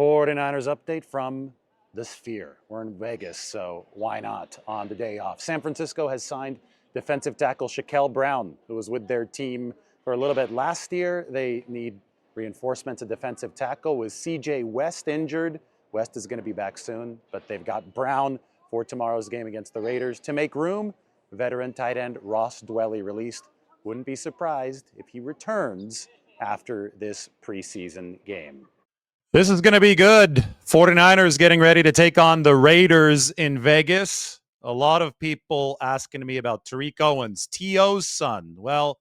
49ers update from the Sphere. We're in Vegas, so why not on the day off? San Francisco has signed defensive tackle Shakel Brown, who was with their team for a little bit last year. They need reinforcements at defensive tackle with CJ West injured. West is going to be back soon, but they've got Brown for tomorrow's game against the Raiders. To make room, veteran tight end Ross Dwelley released. Wouldn't be surprised if he returns after this preseason game. This is going to be good. 49ers getting ready to take on the Raiders in Vegas. A lot of people asking me about Terique Owens, T.O.'s son. Well,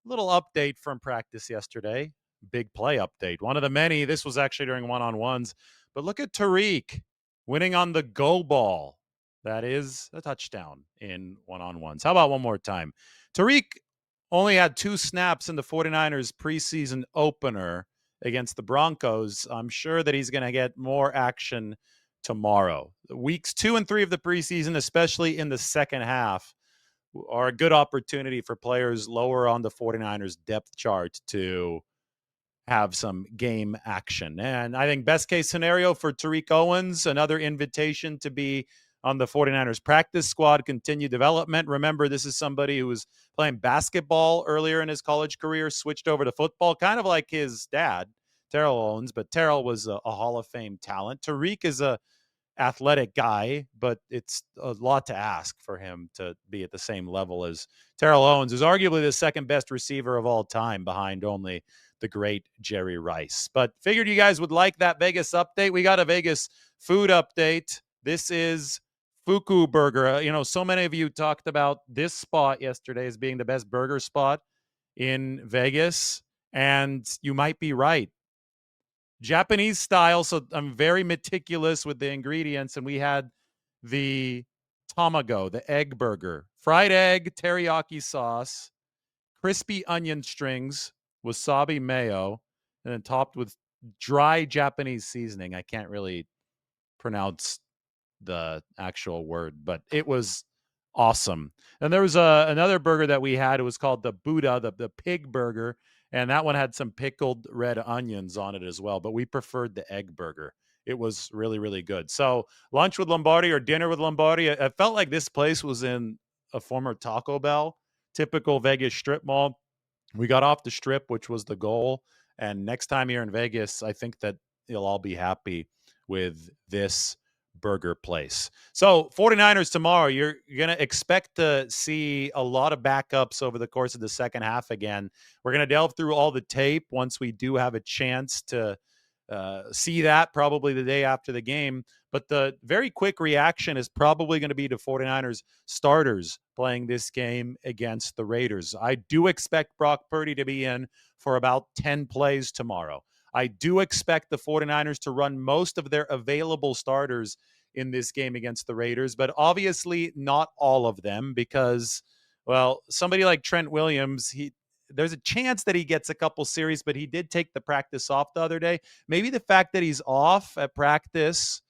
little update from practice yesterday. Big play update. One of the many. This was actually during one-on-ones. But look at Terique winning on the go ball. That is a touchdown in one-on-ones. How about one more time? Terique only had 2 snaps in the 49ers preseason opener against the Broncos. I'm sure that he's going to get more action tomorrow. Weeks 2 and 3 of the preseason, especially in the second half, are a good opportunity for players lower on the 49ers depth chart to have some game action. And I think best case scenario for Terique Owens, another invitation to be on the 49ers practice squad, continue development. Remember, this is somebody who was playing basketball earlier in his college career, switched over to football, kind of like his dad, Terrell Owens, but Terrell was a Hall of Fame talent. Terique is a athletic guy, but it's a lot to ask for him to be at the same level as Terrell Owens, who's arguably the second best receiver of all time behind only the great Jerry Rice. But figured you guys would like that Vegas update. We got a Vegas food update. This is Fuku Burger. So many of you talked about this spot yesterday as being the best burger spot in Vegas, and you might be right. Japanese style, so I'm very meticulous with the ingredients, and we had the tamago, the egg burger, fried egg, teriyaki sauce, crispy onion strings, wasabi mayo, and then topped with dry Japanese seasoning. I can't really pronounce the actual word, but it was awesome. And there was another burger that we had. It was called the Buddha, the pig burger, and that one had some pickled red onions on it as well, but we preferred the egg burger. It was really, really good. So lunch with Lombardi or dinner with Lombardi, I felt like this place was in a former Taco Bell, typical Vegas strip mall. We got off the strip, which was the goal, and next time you're in Vegas, I think that you'll all be happy with this burger place. So 49ers tomorrow, you're going to expect to see a lot of backups over the course of the second half again. We're going to delve through all the tape once we do have a chance to see that, probably the day after the game. But the very quick reaction is probably going to be to 49ers starters playing this game against the Raiders. I do expect Brock Purdy to be in for about 10 plays tomorrow. I do expect the 49ers to run most of their available starters in this game against the Raiders, but obviously not all of them because, well, somebody like Trent Williams, there's a chance that he gets a couple series, but he did take the practice off the other day. Maybe the fact that he's off at practice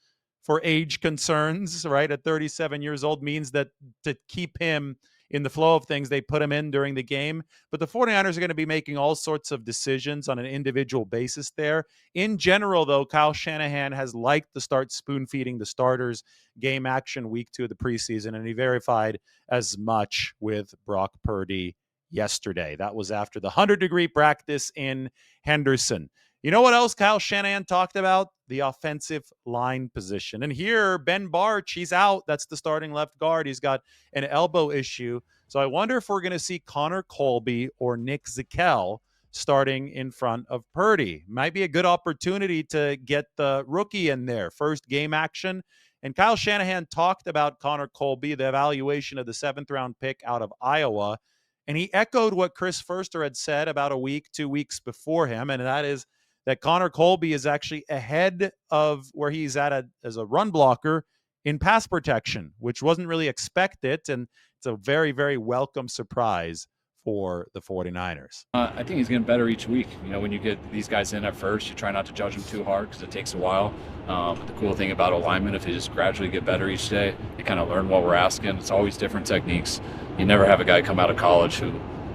for age concerns, right, at 37 years old means that to keep him in the flow of things, they put him in during the game. But the 49ers are going to be making all sorts of decisions on an individual basis there. In general, though, Kyle Shanahan has liked to start spoon-feeding the starters game action week 2 of the preseason, and he verified as much with Brock Purdy yesterday. That was after the 100-degree practice in Henderson. You know what else Kyle Shanahan talked about? The offensive line position. And here, Ben Barch, he's out. That's the starting left guard. He's got an elbow issue. So I wonder if we're going to see Connor Colby or Nick Shakel starting in front of Purdy. Might be a good opportunity to get the rookie in there. First game action. And Kyle Shanahan talked about Connor Colby, the evaluation of the 7th-round pick out of Iowa. And he echoed what Chris Foerster had said about 2 weeks before him, and that is that Connor Colby is actually ahead of where he's at as a run blocker in pass protection, which wasn't really expected, and it's a very, very welcome surprise for the 49ers. I think he's getting better each week. When you get these guys in at first, you try not to judge them too hard because it takes a while. But the cool thing about alignment, if they just gradually get better each day, they kind of learn what we're asking. It's always different techniques. You never have a guy come out of college who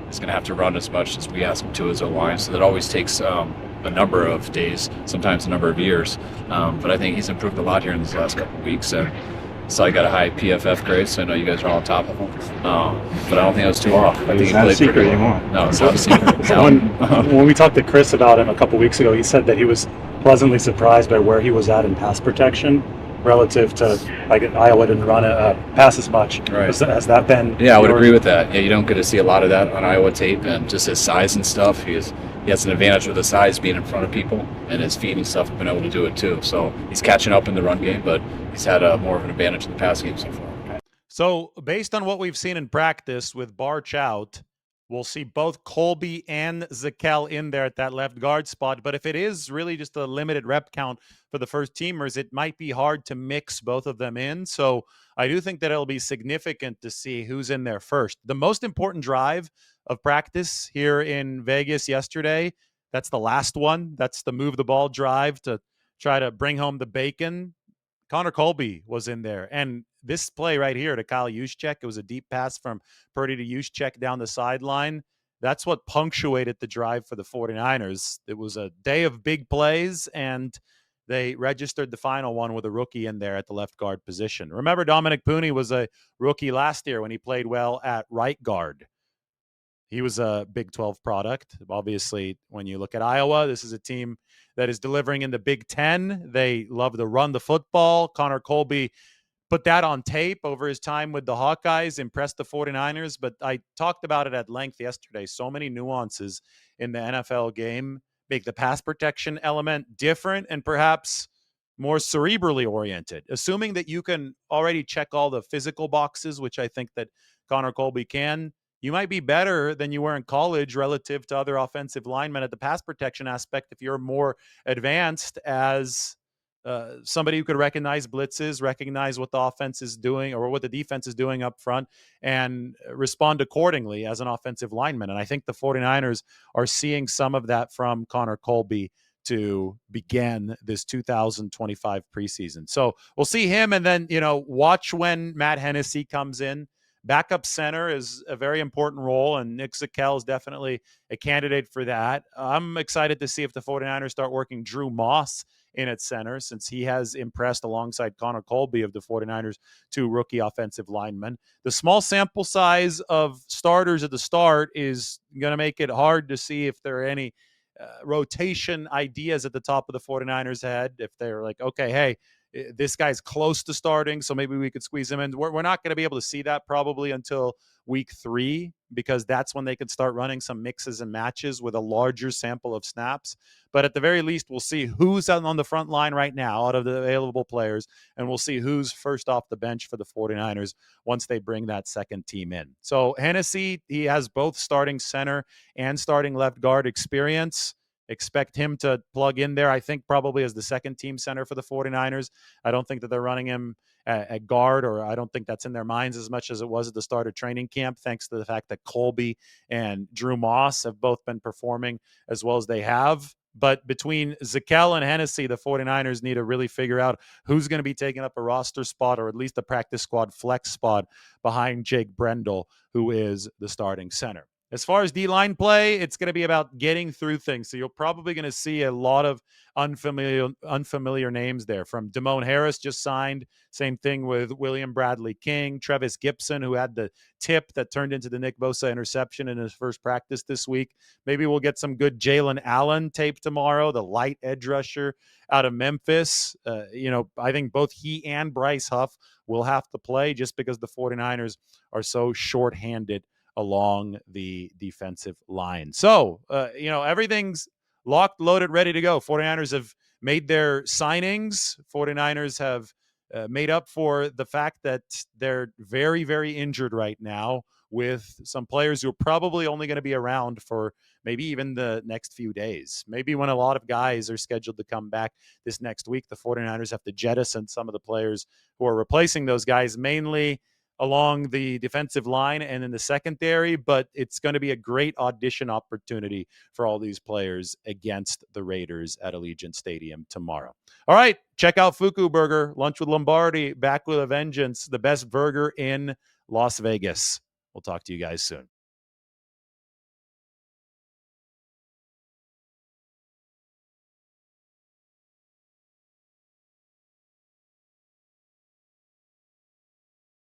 is going to have to run as much as we ask him to as a line, so that always takes a number of days, sometimes a number of years. But I think he's improved a lot here in these last couple of weeks. And so I got a high PFF grade, so I know you guys are all on top of him. But I don't think I was too off. I think It's not a secret anymore. No, it's not a secret. When we talked to Chris about him a couple weeks ago, he said that he was pleasantly surprised by where he was at in pass protection relative to, like, Iowa didn't run a pass as much. Right. Has that been? Yeah, I would agree with that. Yeah, you don't get to see a lot of that on Iowa tape, and just his size and stuff. He has an advantage with his size, being in front of people, and his feet and stuff have been able to do it too. So he's catching up in the run game, but he's had more of an advantage in the pass game so far. So based on what we've seen in practice with Barch out, we'll see both Colby and Shakel in there at that left guard spot. But if it is really just a limited rep count for the first teamers, it might be hard to mix both of them in. So I do think that it'll be significant to see who's in there first. The most important drive of practice here in Vegas yesterday, that's the last one. That's the move the ball drive to try to bring home the bacon. Connor Colby was in there. And this play right here to Kyle Juszczyk, it was a deep pass from Purdy to Juszczyk down the sideline. That's what punctuated the drive for the 49ers. It was a day of big plays, and they registered the final one with a rookie in there at the left guard position. Remember, Dominic Pooney was a rookie last year when he played well at right guard. He was a Big 12 product. Obviously, when you look at Iowa, this is a team that is delivering in the Big 10. They love to run the football. Connor Colby put that on tape over his time with the Hawkeyes, impressed the 49ers. But I talked about it at length yesterday. So many nuances in the NFL game make the pass protection element different and perhaps more cerebrally oriented. Assuming that you can already check all the physical boxes, which I think that Connor Colby can, you might be better than you were in college relative to other offensive linemen at the pass protection aspect if you're more advanced as somebody who could recognize blitzes, recognize what the offense is doing or what the defense is doing up front, and respond accordingly as an offensive lineman. And I think the 49ers are seeing some of that from Connor Colby to begin this 2025 preseason. So we'll see him, and then, watch when Matt Hennessy comes in. Backup center is a very important role, and Nick Shakel is definitely a candidate for that. I'm excited to see if the 49ers start working Drew Moss in at center, since he has impressed alongside Connor Colby of the 49ers, two rookie offensive linemen. The small sample size of starters at the start is going to make it hard to see if there are any rotation ideas at the top of the 49ers head. If they're like, okay, hey, this guy's close to starting, so maybe we could squeeze him in. We're not going to be able to see that probably until week 3, because that's when they could start running some mixes and matches with a larger sample of snaps. But at the very least, we'll see who's on the front line right now out of the available players, and we'll see who's first off the bench for the 49ers once they bring that second team in. So Hennessy, he has both starting center and starting left guard experience. Expect him to plug in there, I think, probably as the second team center for the 49ers. I don't think that they're running him at guard, or I don't think that's in their minds as much as it was at the start of training camp, thanks to the fact that Colby and Drew Moss have both been performing as well as they have. But between Shakel and Hennessy, the 49ers need to really figure out who's going to be taking up a roster spot, or at least a practice squad flex spot, behind Jake Brendel, who is the starting center. As far as D-line play, it's going to be about getting through things. So you're probably going to see a lot of unfamiliar names there. From Damone Harris, just signed. Same thing with William Bradley King. Trevis Gibson, who had the tip that turned into the Nick Bosa interception in his first practice this week. Maybe we'll get some good Jalen Allen tape tomorrow, the light edge rusher out of Memphis. I think both he and Bryce Huff will have to play, just because the 49ers are so shorthanded along the defensive line. So, everything's locked, loaded, ready to go. 49ers have made their signings. 49ers have made up for the fact that they're very, very injured right now, with some players who are probably only going to be around for maybe even the next few days. Maybe when a lot of guys are scheduled to come back this next week, the 49ers have to jettison some of the players who are replacing those guys, mainly along the defensive line and in the secondary, but it's going to be a great audition opportunity for all these players against the Raiders at Allegiant Stadium tomorrow. All right, check out Fuku Burger, Lunch with Lombardi, back with a vengeance, the best burger in Las Vegas. We'll talk to you guys soon.